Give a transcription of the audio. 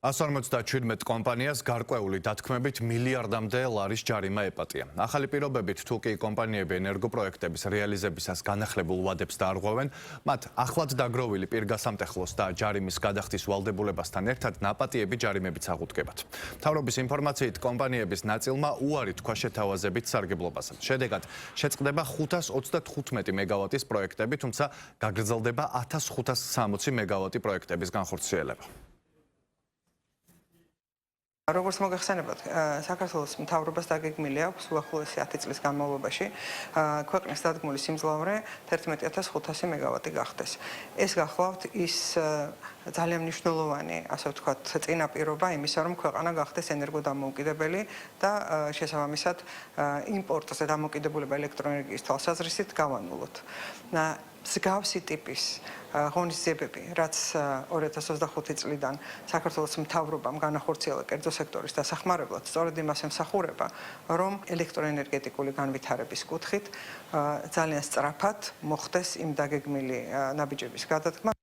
157 კომპანიას გარკვეული დათქმებით მილიარდამდე ლარის ჯარიმა ეპატია. ახალი პირობებით თუ კი კომპანიები ენერგოპროექტების რეალიზებისას განახლებულ ვადებს დაარღვევენ, მათ ახლად დაგროვილი პირგასამტეხლოს და ჯარიმის გადახდის ვალდებულებასთან ერთად ნაპატიები ჯარიმებიც აღუდგებათ. მთავრობის ინფორმაციით კომპანიების ნაწილმა უარი თქვა შეთავაზებით სარგებლობაზე. შედეგად შეწყდება 535 მეგავატის პროექტები, თუმცა გაგრძელდება 1560 მეგავატი პროექტების განხორციელება. როგორც მოგეხსენებათ, საქართველოს მთავრობას დაგეგმილი აქვს უახლოესი 10 წლის განმავლობაში ქვეყნის დადგმული სიმძლავრე 11500 მეგავატი გახდეს. ეს გახლავთ ის ძალიან მნიშვნელოვანი, ასე ვთქვათ, წინაპირობა იმისა, რომ ქვეყანა გახდეს ენერგოდამოუკიდებელი და შესაბამისად იმპორტზე დამოკიდებულება ელექტროენერგიის თვალსაზრისით გავანულოთ. მსგავსი ტიპის ღონისძიებები, რაც 2025 წლიდან საქართველოს მთავრობამ განახორციელა კერძო სექტორის დასახმარებლად, სწორედ იმას ემსახურება, რომ ელექტროენერგეტიკული განვითარების კუთხით ძალიან სწრაფად მოხდეს იმ დაგეგმილი ნაბიჯების გადადგმა.